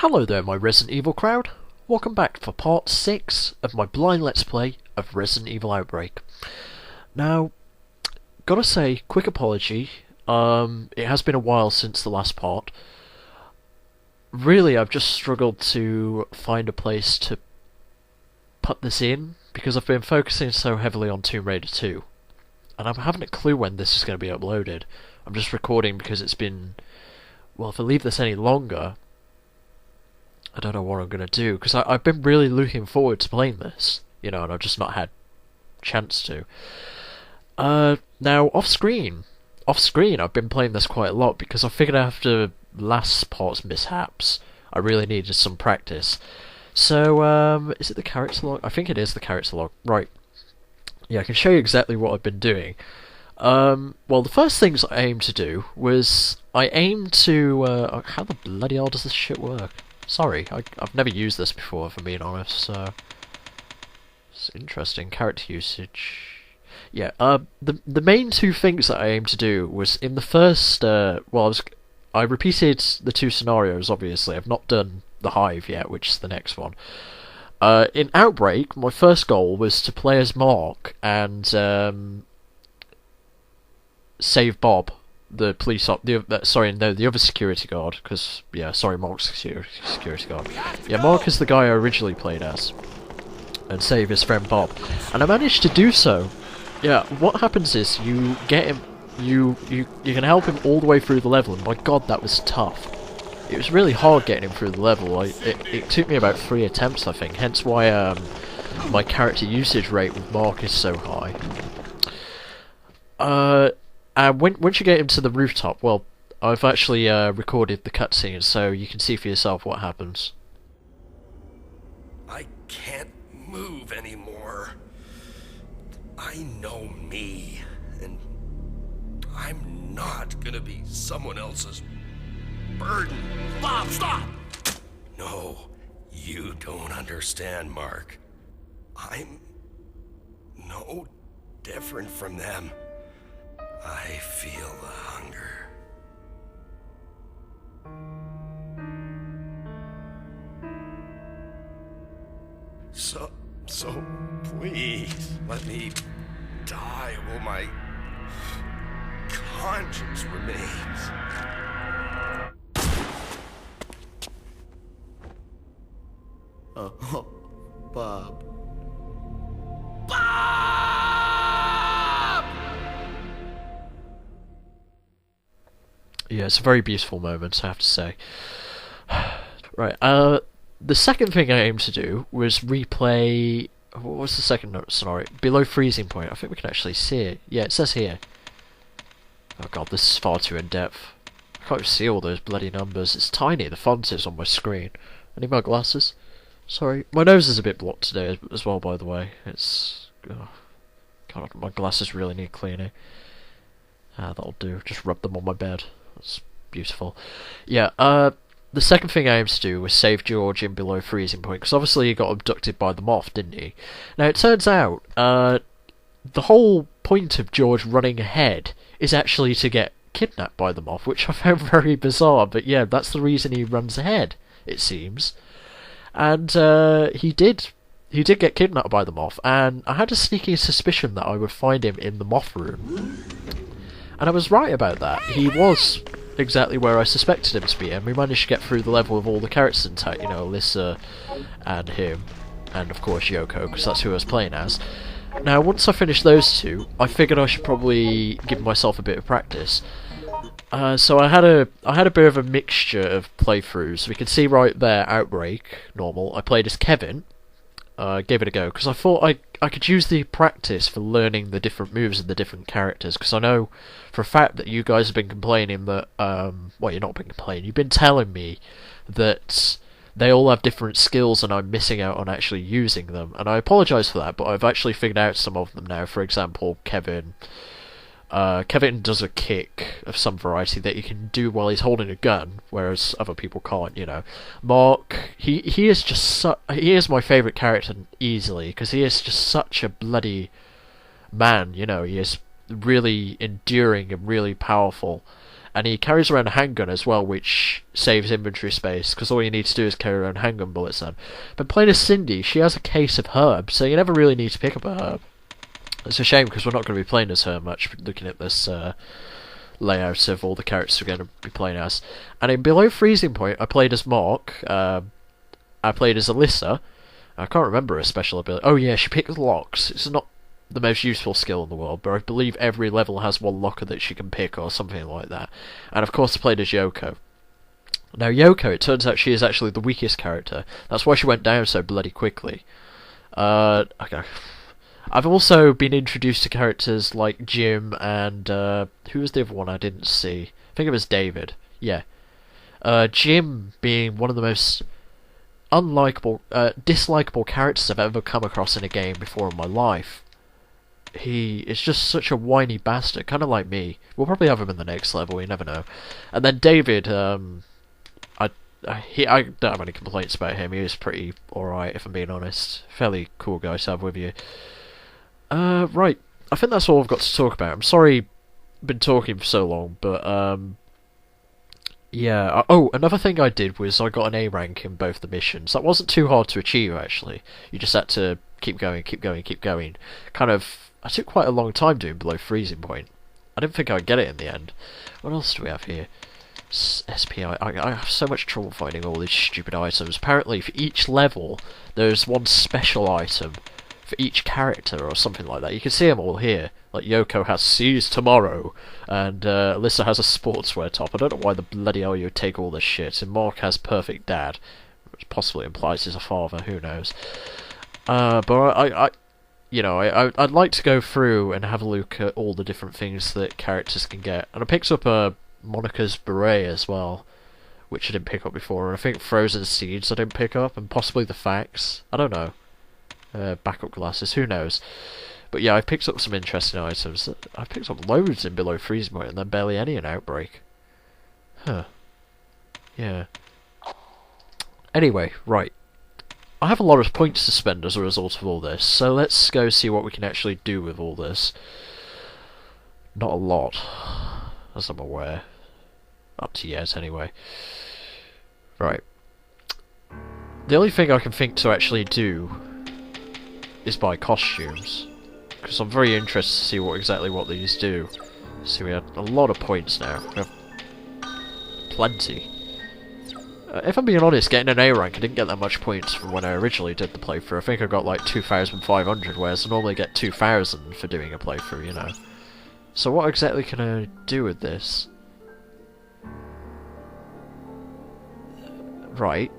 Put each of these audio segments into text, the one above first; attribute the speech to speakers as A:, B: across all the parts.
A: Hello there, my Resident Evil crowd. Welcome back for part 6 of my blind let's play of Resident Evil Outbreak. Now, gotta say, quick apology, it has been a while since the last part. Really, I've just struggled to find a place to put this in, because I've been focusing so heavily on Tomb Raider 2. And I haven't a clue when this is going to be uploaded. I'm just recording because it's been... Well, if I leave this any longer, I don't know what I'm going to do, because I've been really looking forward to playing this, you know, and I've just not had a chance to. Now, off-screen, I've been playing this quite a lot, because I figured after last part's mishaps, I really needed some practice. So, is it the character log? I think it is the character log. Right. Yeah, I can show you exactly what I've been doing. Well, the first things I aimed to do was, I aimed to, how the bloody hell does this shit work? Sorry, I've never used this before, if I'm being honest, so... It's interesting, character usage... Yeah, the main two things that I aimed to do was, in the first, I repeated the two scenarios, obviously. I've not done the Hive yet, which is the next one. In Outbreak, my first goal was to play as Mark and save Bob, the police the other security guard, because, yeah, sorry, Mark's security guard. Yeah, Mark is the guy I originally played as, and save his friend Bob. And I managed to do so. Yeah, what happens is, you get him, you can help him all the way through the level, and my god, that was tough. It was really hard getting him through the level. It took me about 3 attempts, I think, hence why my character usage rate with Mark is so high. And once you get him to the rooftop, well, I've actually recorded the cutscene, so you can see for yourself what happens.
B: I can't move anymore. I know me, and I'm not gonna be someone else's burden. Bob, stop! No, you don't understand, Mark. I'm no different from them. I feel the hunger. So please let me die while my conscience remains.
C: Oh, Bob.
A: Yeah, it's a very beautiful moment, I have to say. Right, the second thing I aimed to do was replay... What was the second scenario? Below freezing point. I think we can actually see it. Yeah, it says here. Oh god, this is far too in-depth. I can't even see all those bloody numbers. It's tiny, the font is on my screen. I need my glasses. Sorry. My nose is a bit blocked today as well, by the way. It's... Oh, god, my glasses really need cleaning. That'll do. Just rub them on my bed. That's beautiful. Yeah, the second thing I aimed to do was save George in below freezing point, because obviously he got abducted by the moth, didn't he? Now, it turns out, the whole point of George running ahead is actually to get kidnapped by the moth, which I found very bizarre, but yeah, that's the reason he runs ahead, it seems. And, he did get kidnapped by the moth, and I had a sneaky suspicion that I would find him in the moth room. And I was right about that. He was exactly where I suspected him to be, and we managed to get through the level with all the characters intact, you know, Alyssa and him, and of course Yoko, because that's who I was playing as. Now, once I finished those two, I figured I should probably give myself a bit of practice. So I had a bit of a mixture of playthroughs. We can see right there, Outbreak, normal. I played as Kevin. Gave it a go, because I thought I could use the practice for learning the different moves of the different characters, because I know for a fact that you guys have been complaining that, well, you've not been complaining, you've been telling me that they all have different skills and I'm missing out on actually using them, and I apologise for that, but I've actually figured out some of them now. For example, Kevin does a kick of some variety that he can do while he's holding a gun, whereas other people can't, you know. Mark, he is just he is my favourite character easily, because he is just such a bloody man, you know. He is really enduring and really powerful, And he carries around a handgun as well, which saves inventory space, because all you need to do is carry around handgun bullets then. But playing as Cindy, she has a case of herbs, so you never really need to pick up a herb. It's a shame, because we're not going to be playing as her much, looking at this layout of all the characters we're going to be playing as. And in Below Freezing Point, I played as Mark, I played as Alyssa. I can't remember her special ability. Oh yeah, she picks locks. It's not the most useful skill in the world, but I believe every level has one locker that she can pick or something like that. And of course I played as Yoko. Now Yoko, it turns out she is actually the weakest character. That's why she went down so bloody quickly. Okay. I've also been introduced to characters like Jim and who was the other one I didn't see? I think it was David. Yeah. Jim being one of the most dislikable characters I've ever come across in a game before in my life. He is just such a whiny bastard, kind of like me. We'll probably have him in the next level, you never know. And then David, I don't have any complaints about him. He was pretty alright, if I'm being honest. Fairly cool guy to have with you. Right. I think that's all I've got to talk about. I'm sorry I've been talking for so long, but, yeah. Oh, another thing I did was I got an A rank in both the missions. That wasn't too hard to achieve, actually. You just had to keep going. Kind of, I took quite a long time doing Below Freezing Point. I didn't think I'd get it in the end. What else do we have here? SPI. I have so much trouble finding all these stupid items. Apparently, for each level, there's one special item for each character or something like that. You can see them all here. Like Yoko has Seize Tomorrow, and Alyssa has a sportswear top. I don't know why the bloody hell you would take all this shit. And Mark has Perfect Dad, which possibly implies he's a father. Who knows? But I'd like to go through and have a look at all the different things that characters can get. And I picked up Monica's beret as well, which I didn't pick up before. And I think Frozen Seeds I didn't pick up, and possibly the Facts. I don't know. Backup glasses, who knows? But yeah, I picked up some interesting items. I picked up loads in Below Freezing Point and then barely any in Outbreak. Huh. Yeah. Anyway, right. I have a lot of points to spend as a result of all this, so let's go see what we can actually do with all this. Not a lot, as I'm aware. Up to yet, anyway. Right. The only thing I can think to actually do is buy costumes, because I'm very interested to see exactly what these do. See, we had a lot of points now. We have plenty. If I'm being honest, getting an A rank, I didn't get that much points from when I originally did the playthrough. I think I got like 2,500, whereas I normally get 2,000 for doing a playthrough, you know. So what exactly can I do with this? Right.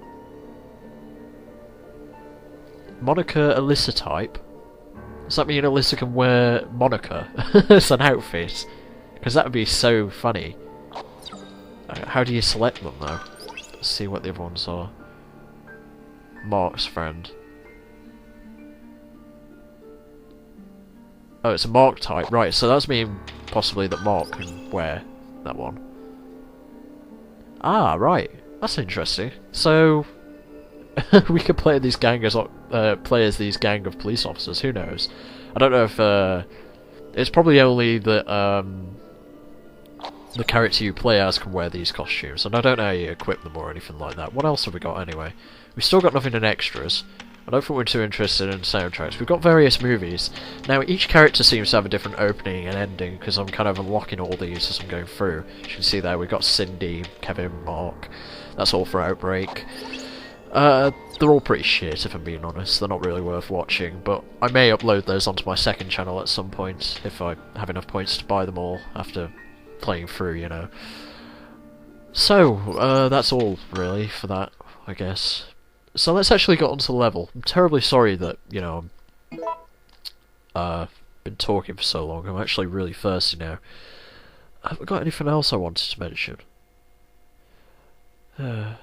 A: Monica Alyssa type. Does that mean Alyssa can wear Monica as an outfit? Because that would be so funny. How do you select them though? Let's see what the other ones are. Mark's friend. Oh, it's a Mark type. Right, so that's mean possibly that Mark can wear that one. Ah, right. That's interesting. So we could play these gang as these gang of police officers. Who knows? I don't know if it's probably only that the character you play as can wear these costumes, and I don't know how you equip them or anything like that. What else have we got anyway? We've still got nothing in extras. I don't think we're too interested in soundtracks. We've got various movies. Now, each character seems to have a different opening and ending, because I'm kind of unlocking all these as I'm going through. As you can see there, we've got Cindy, Kevin, Mark. That's all for Outbreak. They're all pretty shit, if I'm being honest. They're not really worth watching, but I may upload those onto my second channel at some point, if I have enough points to buy them all after playing through, you know. So, that's all, really, for that, I guess. So let's actually get onto the level. I'm terribly sorry that, you know, I've been talking for so long. I'm actually really thirsty now. Have I got anything else I wanted to mention? Yeah,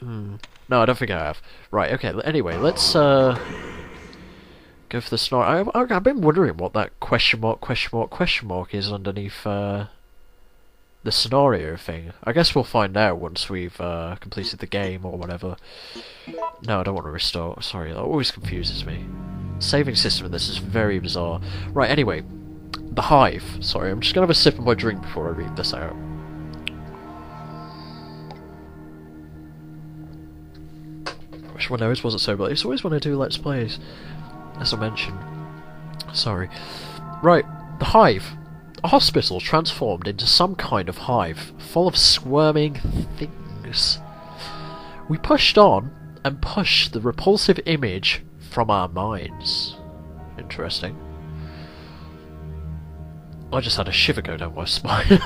A: No, I don't think I have. Right, okay, anyway, let's, go for the scenario. I've been wondering what that question mark is underneath, the scenario thing. I guess we'll find out once we've completed the game or whatever. No, I don't want to restore. Sorry, that always confuses me. Saving system in this is very bizarre. Right, anyway. The Hive. Sorry, I'm just gonna have a sip of my drink before I read this out. Wish my nose wasn't so bad. It's always when I do Let's Plays, as I mentioned. Sorry. Right, the Hive. A hospital transformed into some kind of hive, full of squirming things. We pushed on and pushed the repulsive image from our minds. Interesting. I just had a shiver go down my spine.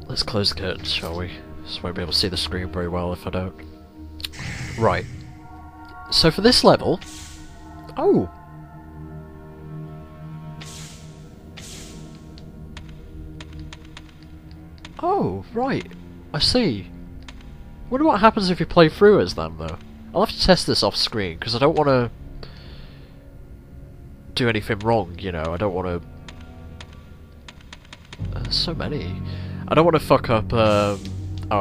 A: Let's close the curtains, shall we? So I won't be able to see the screen very well if I don't. Right. So for this level... Oh! Oh, right. I see. Wonder what happens if you play through as them, though. I'll have to test this off screen, because I don't want to do anything wrong, you know. I don't want to... so many. I don't want to fuck up our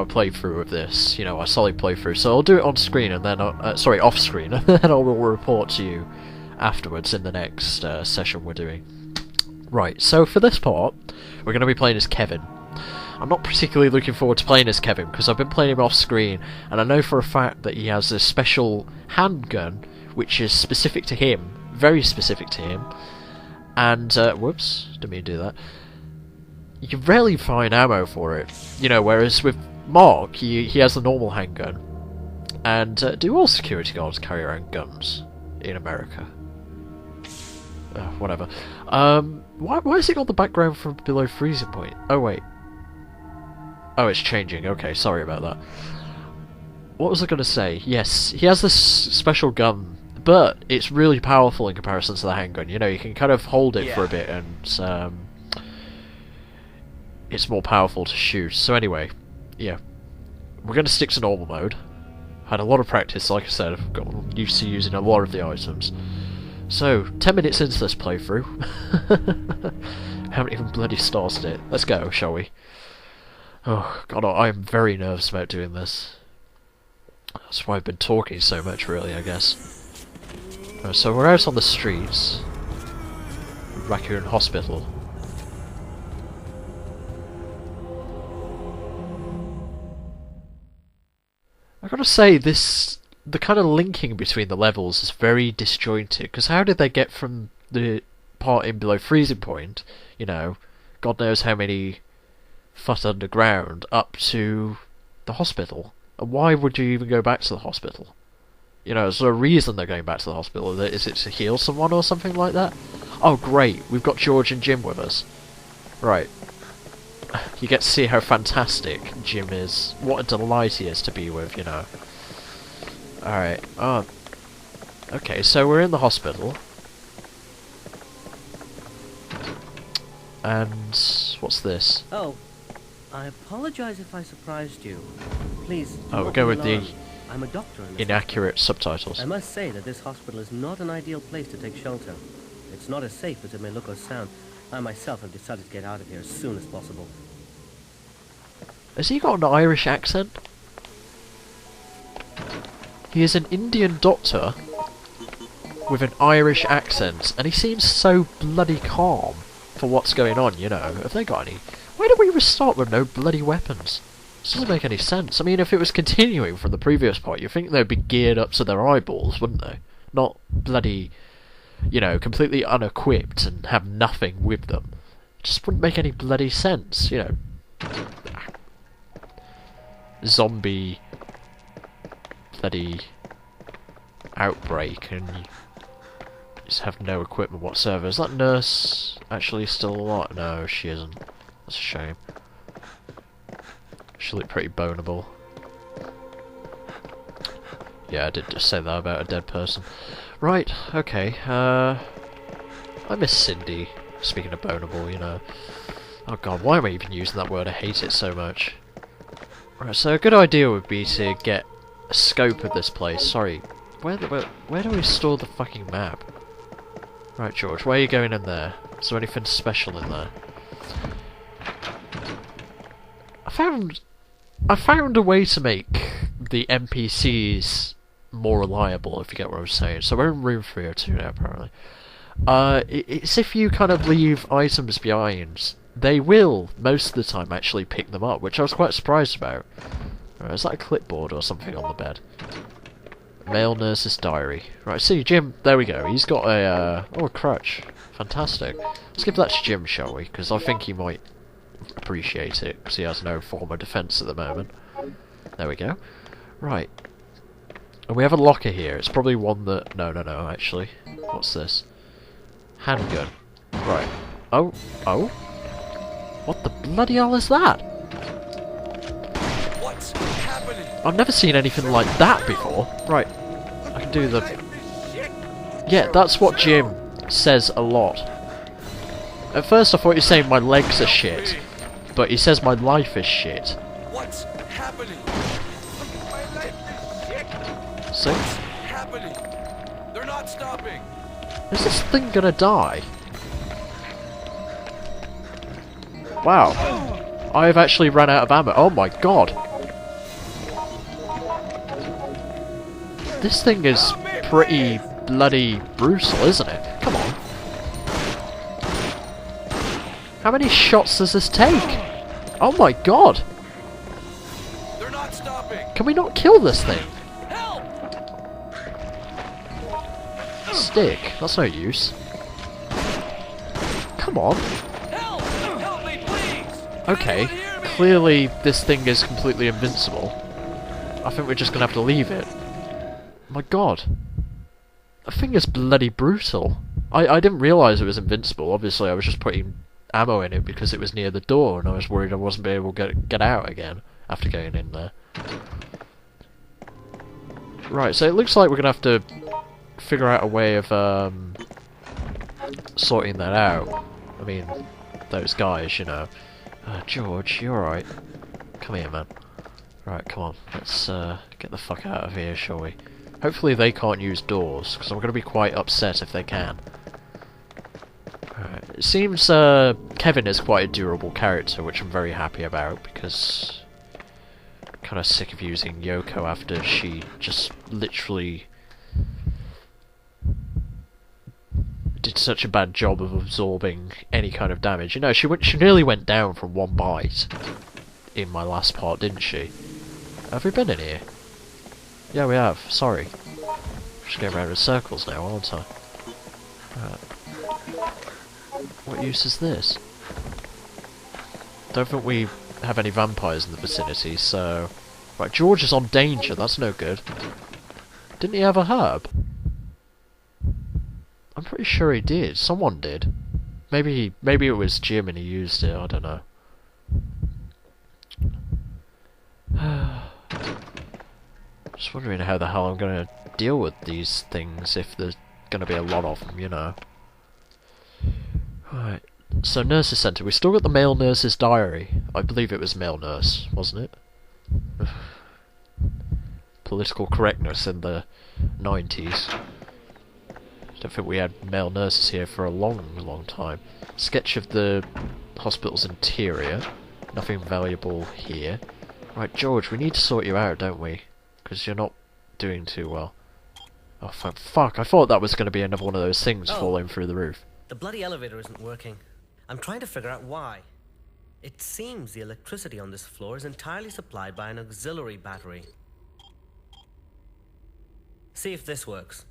A: playthrough of this, you know, our solid playthrough. So I'll do it on screen, and then... sorry, off screen, and then I will report to you afterwards in the next session we're doing. Right, so for this part, we're going to be playing as Kevin. I'm not particularly looking forward to playing as Kevin, because I've been playing him off screen, and I know for a fact that he has this special handgun, which is specific to him, very specific to him, and, whoops, didn't mean to do that. You rarely find ammo for it, you know, whereas with Mark, he has the normal handgun, and do all security guards carry around guns in America? Whatever. Why has it got the background from below freezing point? Oh, wait. Oh, it's changing. Okay, sorry about that. What was I going to say? Yes, he has this special gun, but it's really powerful in comparison to the handgun. You know, you can kind of hold it for a bit, and it's more powerful to shoot. So anyway, yeah, we're going to stick to normal mode. Had a lot of practice, like I said. I've got used to using a lot of the items. So, 10 minutes into this playthrough. Haven't even bloody started it. Let's go, shall we? Oh, God, I am very nervous about doing this. That's why I've been talking so much, really, I guess. So we're out on the streets. Raccoon Hospital. I gotta say, the kind of linking between the levels is very disjointed, because how did they get from the part in below freezing point, you know, God knows how many foot underground, up to the hospital? And why would you even go back to the hospital? You know, is there a reason they're going back to the hospital? Is it to heal someone or something like that? Oh great, we've got George and Jim with us. Right. You get to see how fantastic Jim is. What a delight he is to be with, you know. Alright, oh. Okay, so we're in the hospital. And what's this?
C: Oh, I apologize if I surprised you. Please, do
A: Oh, we'll
C: not
A: go
C: be
A: with the
C: alarmed. I'm a doctor in this
A: inaccurate subtitles.
C: I must say that this hospital is not an ideal place to take shelter. It's not as safe as it may look or sound. I myself have decided to get out of here as soon as possible.
A: Has he got an Irish accent? He is an Indian doctor with an Irish accent, and he seems so bloody calm for what's going on, you know. Have they got any... Why did we restart with no bloody weapons? This doesn't make any sense. I mean, if it was continuing from the previous part, you'd think they'd be geared up to their eyeballs, wouldn't they? Not bloody, you know, completely unequipped and have nothing with them. It just wouldn't make any bloody sense, you know. Zombie bloody outbreak, and you just have no equipment whatsoever. Is that nurse actually still alive? No, she isn't. That's a shame. She looked pretty boneable. Yeah, I did just say that about a dead person. Right, okay. I miss Cindy. Speaking of boneable, you know. Oh god, why am I even using that word? I hate it so much. Right, so a good idea would be to get a scope of this place. Sorry, where do we store the fucking map? Right, George, where are you going in there? Is there anything special in there? I found a way to make the NPCs more reliable, if you get what I'm saying. So we're in room 302 now, apparently. It's if you kind of leave items behind, they will, most of the time, actually pick them up, which I was quite surprised about. Is that a clipboard or something on the bed? Male nurse's diary. Right, see, Jim, there we go. He's got a crutch. Fantastic. Let's give that to Jim, shall we? Because I think he might appreciate it, because he has no form of defence at the moment. There we go. Right. And we have a locker here. It's probably one that... No, actually. What's this? Handgun. Right. Oh. What the bloody hell is that?
B: What's happening?
A: I've never seen anything like that before. Right. I can do the... Yeah, that's what Jim says a lot. At first I thought he was saying my legs are shit. But he says my life is shit.
B: What's happening? My life is shit.
A: See?
B: What's happening? They're not stopping.
A: Is this thing gonna die? Wow. I've actually run out of ammo. Oh my god. This thing is pretty bloody brutal, isn't it? Come on. How many shots does this take? Oh my god.
B: They're not stopping.
A: Can we not kill this thing?
B: Help!
A: Stick. That's no use. Come on.
B: Help! Help me, please!
A: Okay.
B: Anyone hear me?
A: Clearly this thing is completely invincible. I think we're just gonna have to leave it. My god. That thing is bloody brutal. I didn't realise it was invincible. Obviously I was just putting ammo in it because it was near the door and I was worried I wasn't be able to get out again after going in there. Right, so it looks like we're gonna have to figure out a way of sorting that out. I mean, those guys, you know. George, you alright? Come here, man. Right, come on. Let's get the fuck out of here, shall we? Hopefully they can't use doors, because I'm going to be quite upset if they can. It seems Kevin is quite a durable character, which I'm very happy about, because I'm kind of sick of using Yoko after she just literally did such a bad job of absorbing any kind of damage. You know, she nearly went down from one bite in my last part, didn't she? Have we been in here? Yeah, we have. Sorry. Just going around in circles now, aren't I? What use is this? Don't think we have any vampires in the vicinity, so... Right, George is on danger, that's no good. Didn't he have a herb? I'm pretty sure he did. Someone did. Maybe it was Jim and he used it, I don't know. Just wondering how the hell I'm gonna deal with these things if there's gonna be a lot of them, you know. Right, so nurse's centre. We still got the male nurse's diary. I believe it was male nurse, wasn't it? Political correctness in the 90s. Don't think we had male nurses here for a long time. Sketch of the hospital's interior. Nothing valuable here. Right, George, we need to sort you out, don't we? Because you're not doing too well. Oh, fuck, I thought that was going to be another one of those things falling through the roof.
C: The bloody elevator isn't working. I'm trying to figure out why. It seems the electricity on this floor is entirely supplied by an auxiliary battery. See if this works.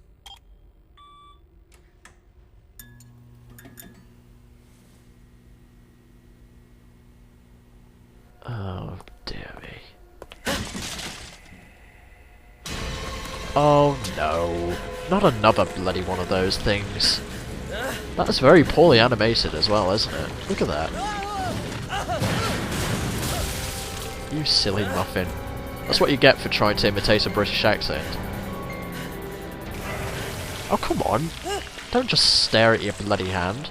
A: Oh, dear me. Oh no. Not another bloody one of those things. That's very poorly animated as well, isn't it? Look at that. You silly muffin. That's what you get for trying to imitate a British accent. Oh, come on. Don't just stare at your bloody hand.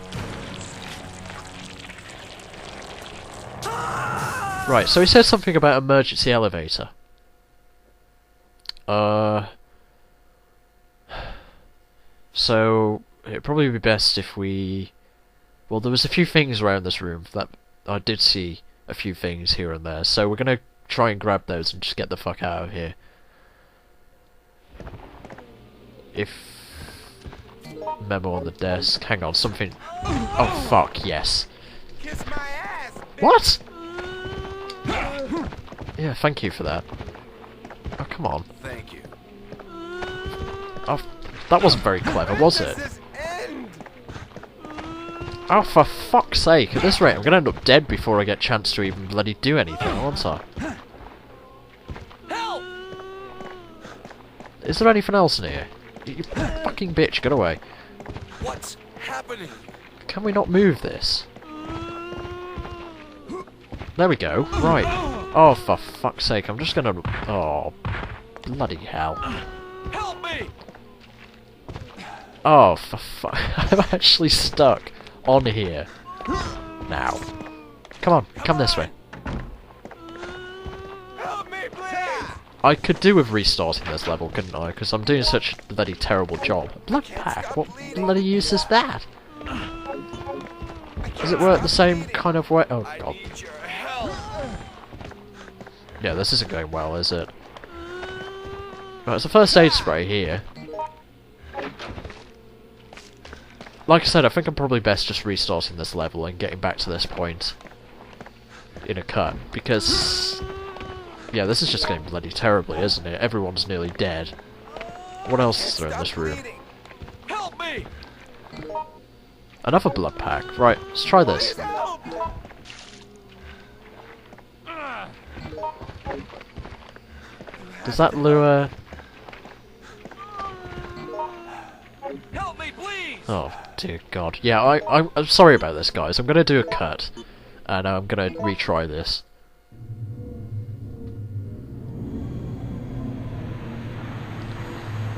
A: Right, so he said something about emergency elevator. So, it'd probably be best if we... Well, there was a few things around this room that I did see a few things here and there, so we're gonna try and grab those and just get the fuck out of here. If memo on the desk. Hang on, something... Oh, fuck, yes.
B: Kiss my ass!
A: What? Yeah, thank you for that. Oh, come on.
B: Thank you.
A: Oh, that wasn't very clever, was it?
B: This end?
A: Oh, for fuck's sake. At this rate, I'm going to end up dead before I get a chance to even bloody do anything, aren't I?
B: Help!
A: Is there anything else in here? You fucking bitch, get away.
B: What's happening?
A: Can we not move this? There we go. Right. Oh, for fuck's sake, I'm just gonna... Oh, bloody hell.
B: Help me!
A: Oh, for fuck... I'm actually stuck on here. Now. Come on, come this way.
B: Help me, please!
A: I could do with restarting this level, couldn't I? Because I'm doing such a bloody terrible job. Blood pack? What bloody use is that? Does it work the same kind of way? Oh, God.
B: Need your help.
A: Yeah, this isn't going well, is it? Right, it's a first aid spray here. Like I said, I think I'm probably best just restarting this level and getting back to this point in a cut, because... Yeah, this is just going bloody terribly, isn't it? Everyone's nearly dead. What else is there in this room?
B: Help me!
A: Another blood pack. Right, let's try this.
B: Help!
A: Does that lure...
B: Help me, please!
A: Oh, dear God. Yeah, I'm sorry about this, guys. I'm going to do a cut, and I'm going to retry this.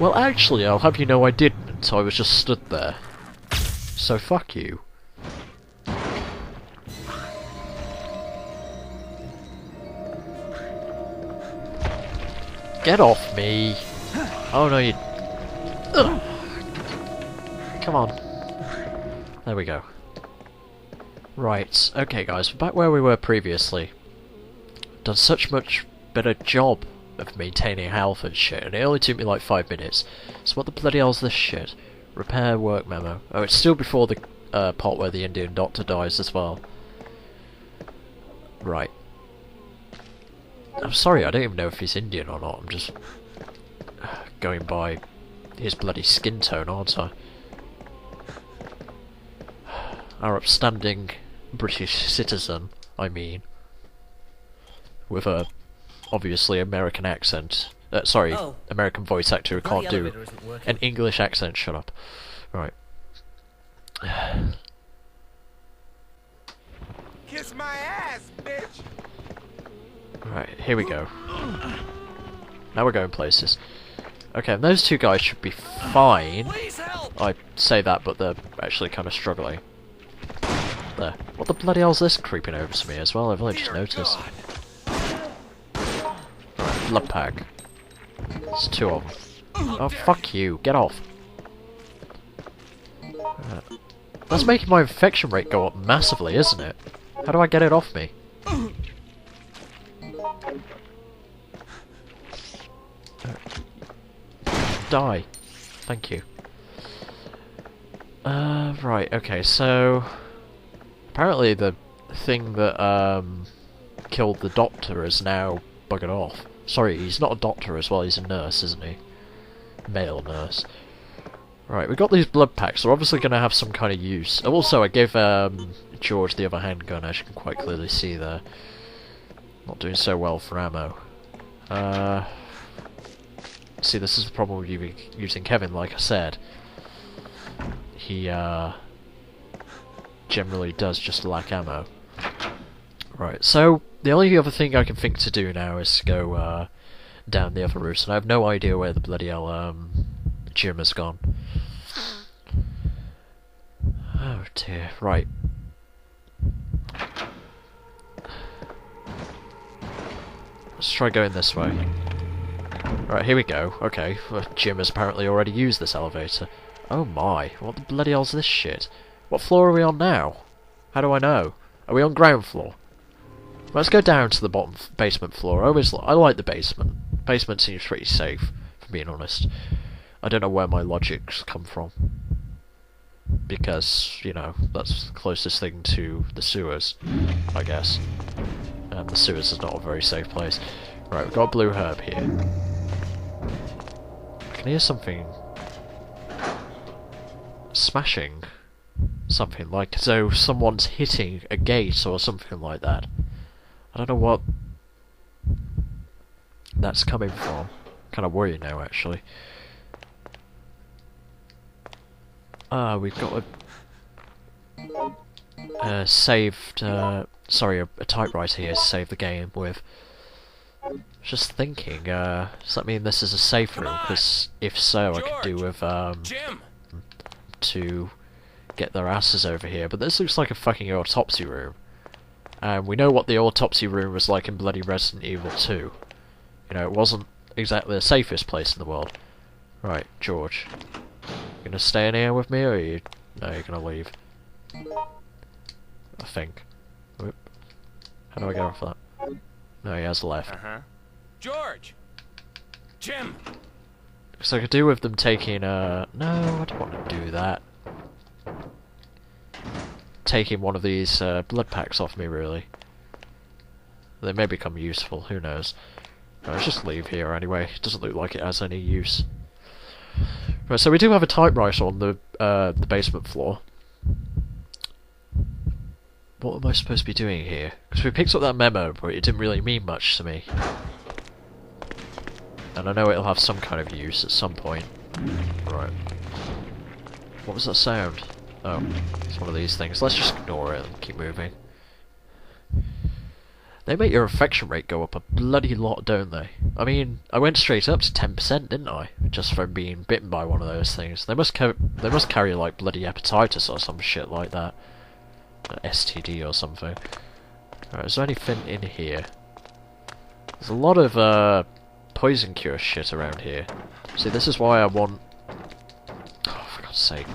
A: Well, actually, I'll have you know I didn't. I was just stood there. So fuck you. Get off me! Oh no, you... Ugh. Come on. There we go. Right, okay guys, we're back where we were previously. Done such much better job of maintaining health and shit, and it only took me like 5 minutes. So what the bloody hell's this shit? Repair work memo. Oh, it's still before the part where the Indian doctor dies as well. Right. I'm sorry, I don't even know if he's Indian or not. I'm just going by his bloody skin tone, aren't I? Our upstanding British citizen, I mean. With a, obviously, American accent. Sorry,
C: Oh.
A: American voice actor who can't do
C: elevator isn't working.
A: an English accent. Shut up. Right.
B: Kiss my ass, bitch!
A: Right, here we go. Now we're going places. Okay, and those two guys should be fine.
B: Please help!
A: I say that, but they're actually kind of struggling. There. What the bloody hell's this creeping over to me as well? I've only just
B: Dear
A: noticed.
B: God.
A: Right, blood pack. There's 2 of them. Oh, fuck you. Get off. That's making my infection rate go up massively, isn't it? How do I get it off me? Die. Thank you. Right, okay, so... Apparently the thing that, killed the doctor is now buggered off. Sorry, he's not a doctor as well, he's a nurse, isn't he? Male nurse. Right, we got these blood packs, they're obviously going to have some kind of use. Also, I gave, George the other handgun, as you can quite clearly see there. Not doing so well for ammo. See, this is the problem with using Kevin, like I said. He, generally does just lack ammo. Right, so, the only other thing I can think to do now is go, down the other route, and I have no idea where the bloody hell, Jim has gone. Oh dear, right. Let's try going this way. Right, here we go. Okay, well, Jim has apparently already used this elevator. Oh my, what the bloody hell's this shit? What floor are we on now? How do I know? Are we on ground floor? Let's go down to the bottom basement floor. I like the basement. Basement seems pretty safe, for being honest. I don't know where my logics come from. because, you know, that's the closest thing to the sewers, I guess. And the sewers is not a very safe place. Right, we've got a blue herb here. I can hear something smashing. Something like as though someone's hitting a gate or something like that. I don't know what that's coming from. Kind of worried now, actually. We've got a saved, sorry, a typewriter here to save the game with. Just thinking, does that mean this is a safe room? Because if so, I could do with,
B: Jim!
A: to get their asses over here. But this looks like a fucking autopsy room. And we know what the autopsy room was like in bloody Resident Evil 2. You know, it wasn't exactly the safest place in the world. Right, George. You gonna stay in here with me, or are you... No, you're gonna leave. I think. Whoop. How do I get off that? No, he has left.
B: George! Jim!
A: So I could do with them taking, No, I don't want to do that. Taking one of these, blood packs off me, really. They may become useful, who knows. Let's just leave here anyway. It doesn't look like it has any use. Right, so we do have a typewriter on the basement floor. What am I supposed to be doing here? Because we picked up that memo, but it didn't really mean much to me. And I know it'll have some kind of use at some point. Right. What was that sound? Oh, it's one of these things. Let's just ignore it and keep moving. They make your infection rate go up a bloody lot, don't they? I mean, I went straight up to 10%, didn't I? Just from being bitten by one of those things. They must carry like bloody hepatitis or some shit like that. STD or something. Alright, is there anything in here? There's a lot of poison cure shit around here. See, this is why I want... Oh, for God's sake.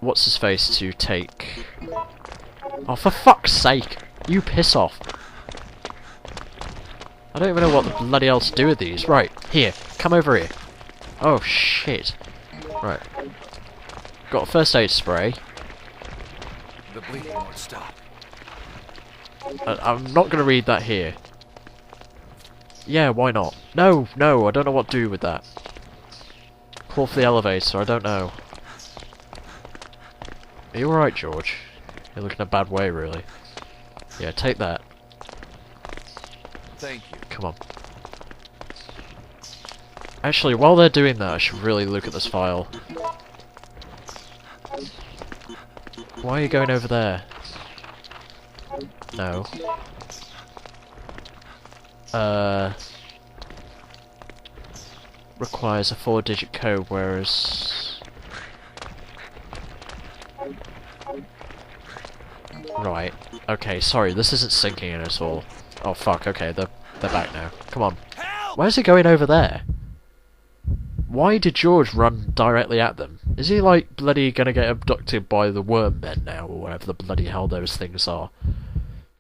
A: What's his face to take... Oh, for fuck's sake! You piss off. I don't even know what the bloody hell to do with these. Right, here, come over here. Oh, shit. Right. Got a first aid spray.
B: The bleeding won't stop.
A: I'm not going to read that here. Yeah, why not? No, no, I don't know what to do with that. Call for the elevator, I don't know. Are you alright, George? You're looking a bad way, really. Yeah, take that.
B: Thank you.
A: Come on. Actually, while they're doing that, I should really look at this file. Why are you going over there? No. Requires a 4-digit code, whereas... Right. Okay, sorry, this isn't sinking in at all. Oh fuck, okay, they're back now. Come on.
B: Help!
A: Why is he going over there? Why did George run directly at them? Is he like bloody gonna get abducted by the worm men now, or whatever the bloody hell those things are?